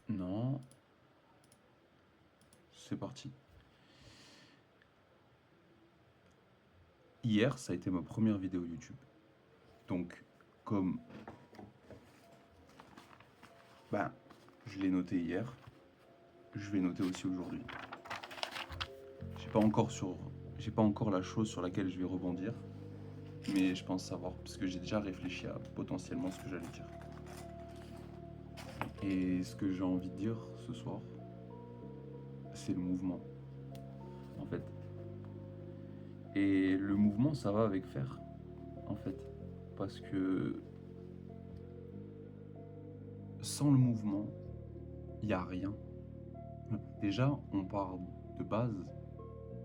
Non, c'est parti. Hier, ça a été ma première vidéo YouTube. Donc, comme ben, je l'ai noté hier, je vais noter aussi aujourd'hui. J'ai pas encore sur, j'ai pas encore la chose sur laquelle je vais rebondir, mais je pense savoir parce que j'ai déjà réfléchi à potentiellement ce que j'allais dire. Et ce que j'ai envie de dire ce soir, c'est le mouvement, en fait. Et le mouvement, ça va avec faire, en fait, parce que sans le mouvement, il n'y a rien. Déjà, on part de base,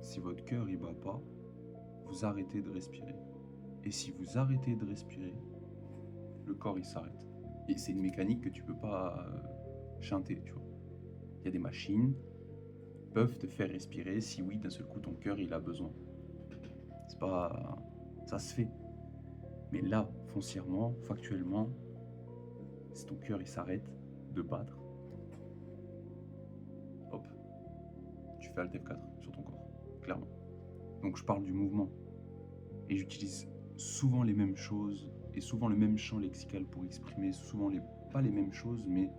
si votre cœur il bat pas, vous arrêtez de respirer. Et si vous arrêtez de respirer, le corps il s'arrête. Et c'est une mécanique que tu peux pas chanter, tu vois. Il y a des machines qui peuvent te faire respirer si oui, d'un seul coup ton cœur il a besoin. C'est pas, ça se fait. Mais là, foncièrement, factuellement, si ton cœur il s'arrête de battre, hop, tu fais Alt F4 sur ton corps, clairement. Donc je parle du mouvement. Et j'utilise souvent les mêmes choses et souvent le même champ lexical pour exprimer souvent pas les mêmes choses, mais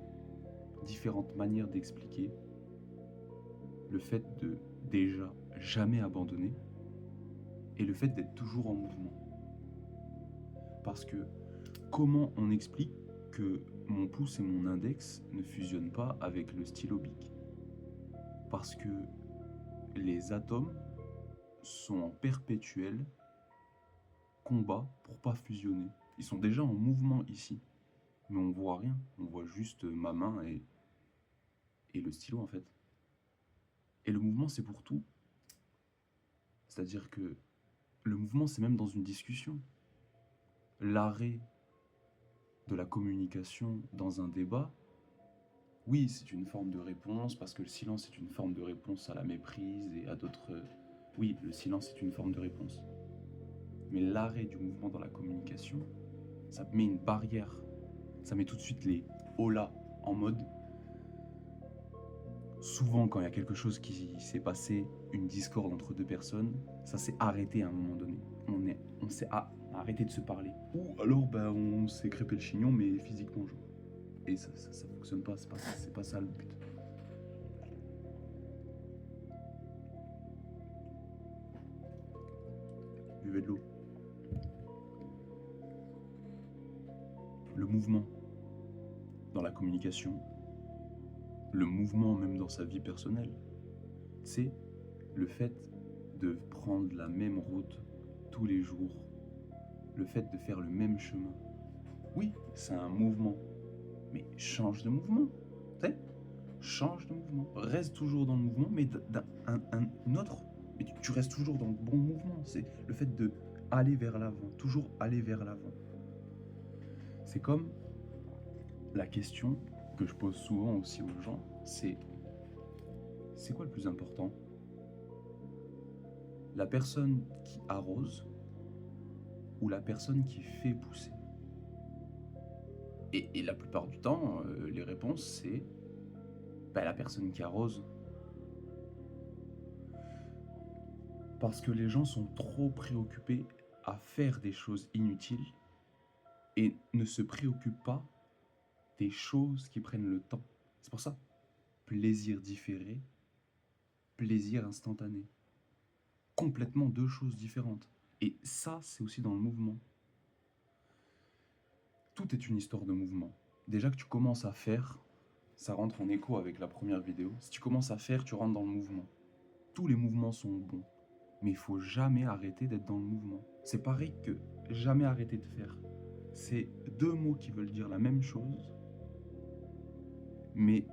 différentes manières d'expliquer le fait de déjà jamais abandonner et le fait d'être toujours en mouvement. Parce que comment on explique que mon pouce et mon index ne fusionnent pas avec le stylo bic? Parce que les atomes sont en perpétuel combat pour pas fusionner. Ils sont déjà en mouvement ici, mais on voit rien. On voit juste ma main et le stylo en fait. Et le mouvement c'est pour tout. C'est-à-dire que le mouvement c'est même dans une discussion. L'arrêt de la communication dans un débat, oui c'est une forme de réponse parce que le silence est une forme de réponse à la méprise et à d'autres... Oui, le silence est une forme de réponse. Mais l'arrêt du mouvement dans la communication, ça met une barrière. Ça met tout de suite les hola en mode. Souvent, quand il y a quelque chose qui s'est passé, une discorde entre deux personnes, ça s'est arrêté à un moment donné. On s'est arrêté de se parler. Ou alors, on s'est crêpé le chignon, mais physiquement, genre. Et ça fonctionne pas, c'est pas ça le but. Buvez de l'eau. Le mouvement dans la communication, le mouvement même dans sa vie personnelle, c'est le fait de prendre la même route tous les jours, le fait de faire le même chemin. Oui, c'est un mouvement, mais change de mouvement. Tu sais, change de mouvement. Reste toujours dans le mouvement, mais un autre. Mais tu restes toujours dans le bon mouvement. C'est le fait de aller vers l'avant, toujours aller vers l'avant. C'est comme la question que je pose souvent aussi aux gens, c'est quoi le plus important? La personne qui arrose ou la personne qui fait pousser? Et la plupart du temps, les réponses, c'est la personne qui arrose. Parce que les gens sont trop préoccupés à faire des choses inutiles et ne se préoccupent pas des choses qui prennent le temps. C'est pour ça, plaisir différé, plaisir instantané. Complètement deux choses différentes. Et ça, c'est aussi dans le mouvement. Tout est une histoire de mouvement. Déjà que tu commences à faire, ça rentre en écho avec la première vidéo. Si tu commences à faire, tu rentres dans le mouvement. Tous les mouvements sont bons. Mais il faut jamais arrêter d'être dans le mouvement. C'est pareil que jamais arrêter de faire. C'est deux mots qui veulent dire la même chose, mais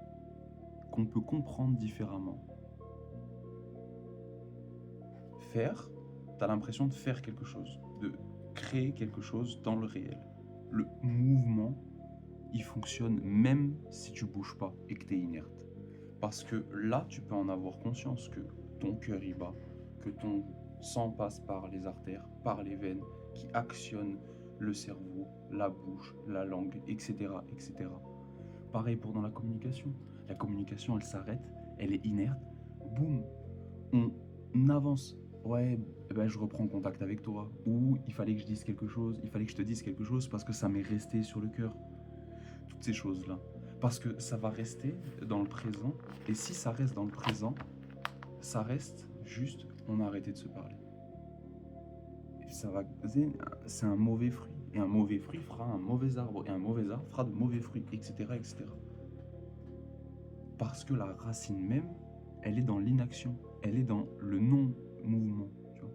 qu'on peut comprendre différemment. Faire, t'as l'impression de faire quelque chose, de créer quelque chose dans le réel. Le mouvement, il fonctionne même si tu bouges pas et que t'es inerte. Parce que là, tu peux en avoir conscience que ton cœur y bat, que ton sang passe par les artères, par les veines, qui actionnent le cerveau, la bouche, la langue, etc., etc. Pareil pour dans la communication. La communication, elle s'arrête, elle est inerte. Boum, on avance. Ouais, eh ben, je reprends contact avec toi. Ou il fallait que je dise quelque chose, il fallait que je te dise quelque chose parce que ça m'est resté sur le cœur. Toutes ces choses-là. Parce que ça va rester dans le présent. Et si ça reste dans le présent, ça reste juste, on a arrêté de se parler. Et ça va, c'est un mauvais fruit. Et un mauvais fruit fera un mauvais arbre. Et un mauvais arbre fera de mauvais fruits, etc., etc. Parce que la racine même, elle est dans l'inaction. Elle est dans le non-mouvement. Tu vois.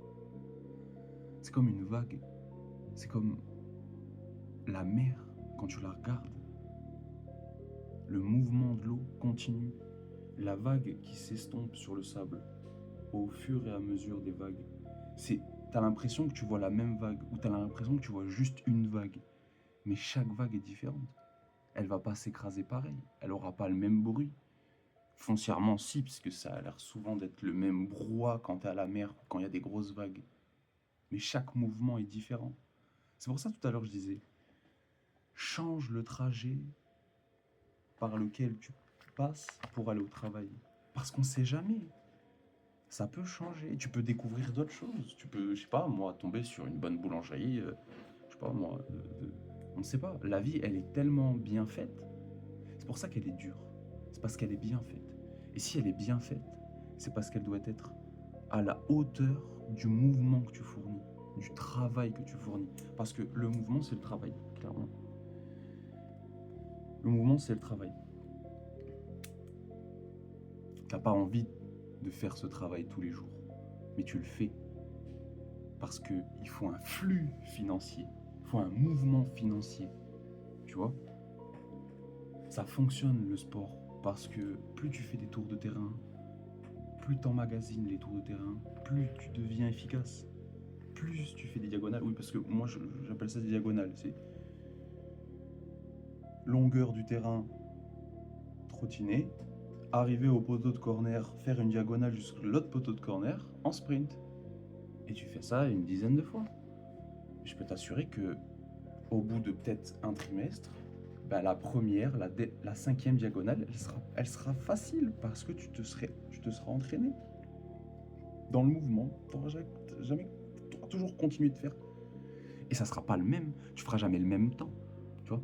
C'est comme une vague. C'est comme la mer, quand tu la regardes. Le mouvement de l'eau continue. La vague qui s'estompe sur le sable au fur et à mesure des vagues. T'as l'impression que tu vois la même vague ou t'as l'impression que tu vois juste une vague. Mais chaque vague est différente. Elle va pas s'écraser pareil. Elle aura pas le même bruit. Foncièrement, si, puisque ça a l'air souvent d'être le même brouhaha quand t'es à la mer ou quand il y a des grosses vagues. Mais chaque mouvement est différent. C'est pour ça tout à l'heure je disais, change le trajet par lequel tu passes pour aller au travail. Parce qu'on sait jamais. Ça peut changer. Tu peux découvrir d'autres choses. Tu peux, je sais pas, moi, tomber sur une bonne boulangerie. Je sais pas, moi. On ne sait pas. La vie, elle est tellement bien faite. C'est pour ça qu'elle est dure. C'est parce qu'elle est bien faite. Et si elle est bien faite, c'est parce qu'elle doit être à la hauteur du mouvement que tu fournis, du travail que tu fournis. Parce que le mouvement, c'est le travail, clairement. Le mouvement, c'est le travail. T'as pas envie de faire ce travail tous les jours, mais tu le fais parce qu'il faut un flux financier, il faut un mouvement financier, tu vois. Ça fonctionne le sport parce que plus tu fais des tours de terrain, plus tu emmagasines les tours de terrain, plus tu deviens efficace, plus tu fais des diagonales. Oui, parce que moi j'appelle ça des diagonales, c'est longueur du terrain, trottiner, arriver au poteau de corner, faire une diagonale jusqu'à l'autre poteau de corner en sprint. Et tu fais ça une dizaine de fois. Je peux t'assurer que au bout de peut-être un trimestre, bah, la première, la cinquième diagonale, elle sera facile parce que tu te seras entraîné dans le mouvement. Tu auras toujours continué de faire. Et ça sera pas le même. Tu feras jamais le même temps. Tu vois,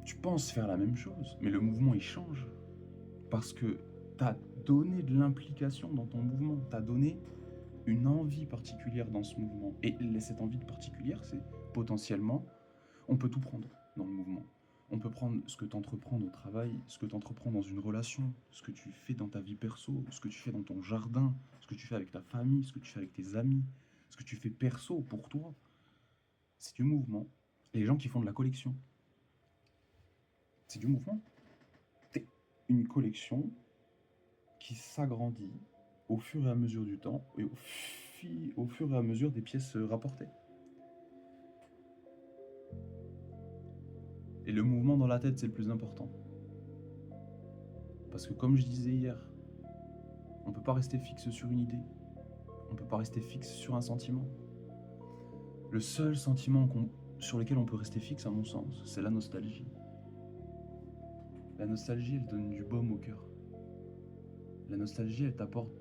tu penses faire la même chose, mais le mouvement il change parce que tu as donné de l'implication dans ton mouvement. Tu as donné une envie particulière dans ce mouvement. Et cette envie particulière, c'est potentiellement, on peut tout prendre dans le mouvement. On peut prendre ce que tu entreprends au travail, ce que tu entreprends dans une relation, ce que tu fais dans ta vie perso, ce que tu fais dans ton jardin, ce que tu fais avec ta famille, ce que tu fais avec tes amis, ce que tu fais perso pour toi. C'est du mouvement. Et les gens qui font de la collection, c'est du mouvement. C'est une collection qui s'agrandit au fur et à mesure du temps et au fur et à mesure des pièces rapportées. Et le mouvement dans la tête, c'est le plus important. Parce que comme je disais hier, on ne peut pas rester fixe sur une idée. On ne peut pas rester fixe sur un sentiment. Le seul sentiment sur lequel on peut rester fixe, à mon sens, c'est la nostalgie. La nostalgie, elle donne du baume au cœur. La nostalgie, elle t'apporte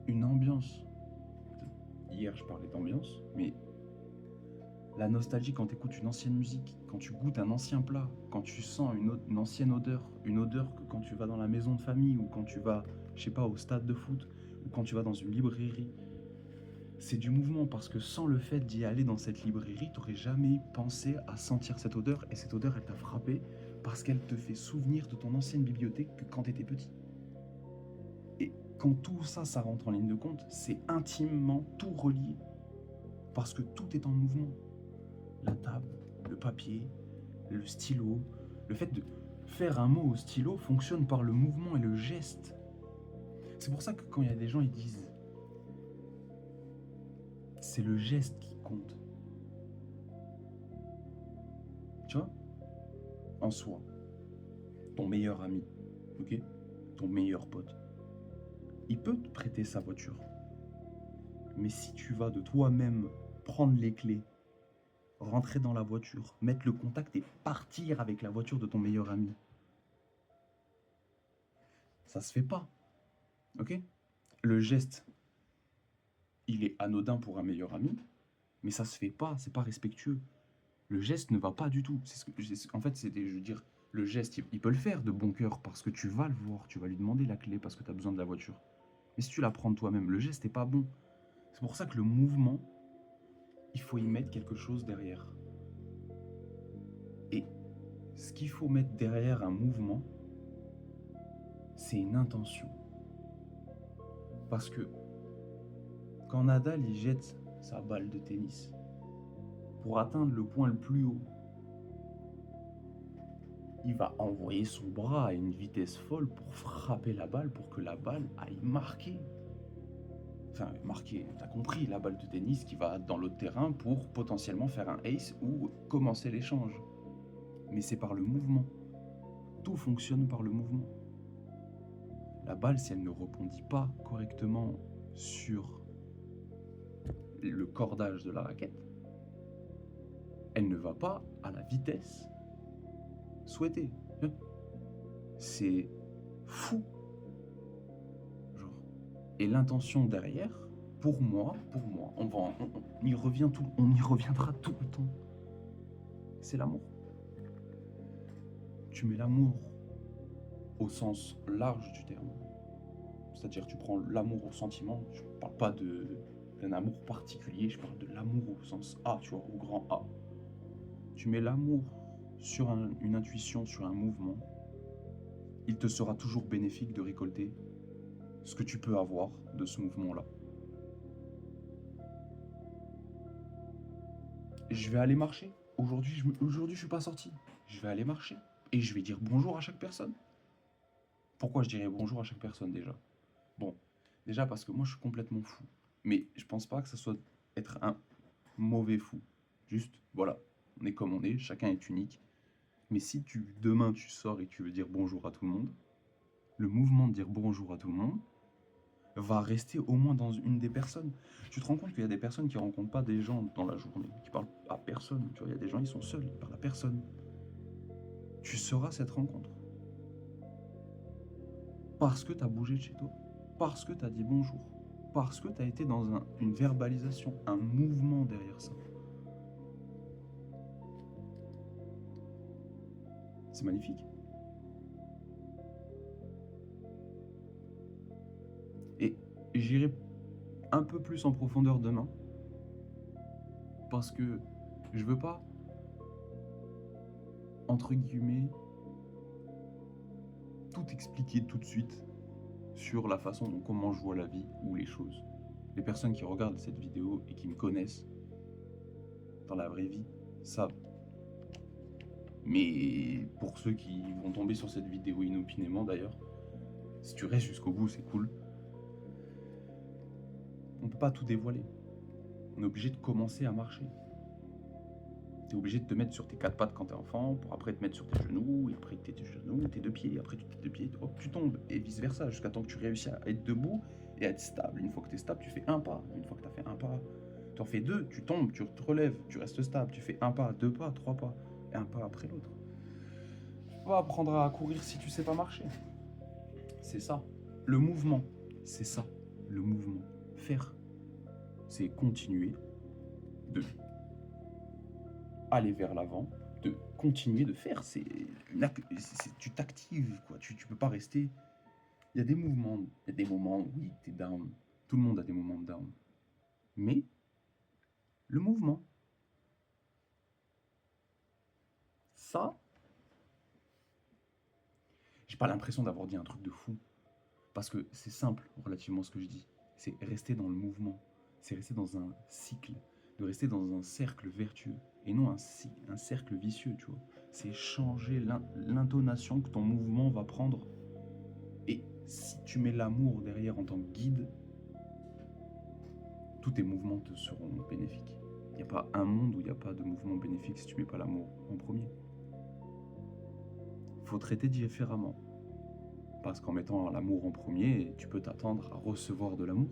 une ambiance. Hier, je parlais d'ambiance, mais la nostalgie, quand tu écoutes une ancienne musique, quand tu goûtes un ancien plat, quand tu sens une ancienne odeur, une odeur que quand tu vas dans la maison de famille ou quand tu vas, je sais pas, au stade de foot ou quand tu vas dans une librairie, c'est du mouvement parce que sans le fait d'y aller dans cette librairie, tu n'aurais jamais pensé à sentir cette odeur et cette odeur, elle t'a frappé parce qu'elle te fait souvenir de ton ancienne bibliothèque que quand tu étais petit. Et quand tout ça, ça rentre en ligne de compte, c'est intimement tout relié parce que tout est en mouvement. La table, le papier, le stylo. Le fait de faire un mot au stylo fonctionne par le mouvement et le geste. C'est pour ça que quand il y a des gens, ils disent c'est le geste qui compte. Tu vois, en soi, ton meilleur ami, ok, ton meilleur pote, il peut te prêter sa voiture. Mais si tu vas de toi-même prendre les clés rentrer dans la voiture, mettre le contact et partir avec la voiture de ton meilleur ami. Ça se fait pas, ok? Le geste, il est anodin pour un meilleur ami, mais ça se fait pas, c'est pas respectueux. Le geste ne va pas du tout. En fait, je veux dire, le geste, il peut le faire de bon cœur parce que tu vas le voir, tu vas lui demander la clé parce que tu as besoin de la voiture. Mais si tu la prends de toi-même, le geste n'est pas bon. C'est pour ça que le mouvement, il faut y mettre quelque chose derrière. Et ce qu'il faut mettre derrière un mouvement, c'est une intention. Parce que quand Nadal il jette sa balle de tennis pour atteindre le point le plus haut, il va envoyer son bras à une vitesse folle pour frapper la balle, pour que la balle aille marquer. Enfin, marquer, t'as compris, la balle de tennis qui va dans l'autre terrain pour potentiellement faire un ace ou commencer l'échange. Mais c'est par le mouvement. Tout fonctionne par le mouvement. La balle, si elle ne rebondit pas correctement sur le cordage de la raquette, elle ne va pas à la vitesse souhaitée. C'est fou. Genre. Et l'intention derrière, pour moi, on y reviendra tout le temps. C'est l'amour. Tu mets l'amour au sens large du terme. C'est-à-dire tu prends l'amour au sentiment, je ne parle pas d'un amour particulier, je parle de l'amour au sens A, tu vois, au grand A. Tu mets l'amour sur une intuition, sur un mouvement, il te sera toujours bénéfique de récolter ce que tu peux avoir de ce mouvement-là. Je vais aller marcher. Aujourd'hui, je suis pas sorti. Je vais aller marcher et je vais dire bonjour à chaque personne. Pourquoi je dirais bonjour à chaque personne déjà? Bon, déjà parce que moi je suis complètement fou. Mais je pense pas que ça soit être un mauvais fou. Juste, voilà, on est comme on est, chacun est unique. Mais si demain tu sors et tu veux dire bonjour à tout le monde, le mouvement de dire bonjour à tout le monde va rester au moins dans une des personnes. Tu te rends compte qu'il y a des personnes qui rencontrent pas des gens dans la journée, qui parlent à personne. Tu vois, il y a des gens, ils sont seuls, ils parlent à personne. Tu seras cette rencontre. Parce que tu as bougé de chez toi. Parce que tu as dit bonjour. Parce que tu as été dans une verbalisation, un mouvement derrière ça. C'est magnifique. Et j'irai un peu plus en profondeur demain. Parce que je veux pas, entre guillemets, tout expliquer tout de suite sur la façon dont comment je vois la vie ou les choses. Les personnes qui regardent cette vidéo et qui me connaissent dans la vraie vie savent. Mais pour ceux qui vont tomber sur cette vidéo inopinément d'ailleurs, si tu restes jusqu'au bout, c'est cool. On peut pas tout dévoiler. On est obligé de commencer à marcher. Tu es obligé de te mettre sur tes quatre pattes quand tu es enfant, pour après te mettre sur tes genoux, et après tes genoux, tes deux pieds, après tes deux pieds, hop, tu tombes, et vice versa, jusqu'à temps que tu réussis à être debout et à être stable. Une fois que tu es stable, tu fais un pas. Une fois que tu as fait un pas, tu en fais deux, tu tombes, tu te relèves, tu restes stable, tu fais un pas, deux pas, trois pas, et un pas après l'autre. Tu peux pas apprendre à courir si tu sais pas marcher. C'est ça. Le mouvement, c'est ça. Le mouvement. Faire, c'est continuer de aller vers l'avant, de continuer de faire. Tu t'actives, quoi. Tu peux pas rester. Il y a des mouvements, il y a des moments où oui, t'es down. Tout le monde a des moments de down. Mais le mouvement, ça, j'ai pas l'impression d'avoir dit un truc de fou. Parce que c'est simple, relativement, ce que je dis. C'est rester dans le mouvement. C'est rester dans un cycle. De rester dans un cercle vertueux. Et non un cercle vicieux, tu vois. C'est changer l'intonation que ton mouvement va prendre. Et si tu mets l'amour derrière en tant que guide, tous tes mouvements te seront bénéfiques. Il n'y a pas un monde où il n'y a pas de mouvement bénéfique si tu mets pas l'amour en premier. Il faut traiter différemment. Parce qu'en mettant l'amour en premier, tu peux t'attendre à recevoir de l'amour.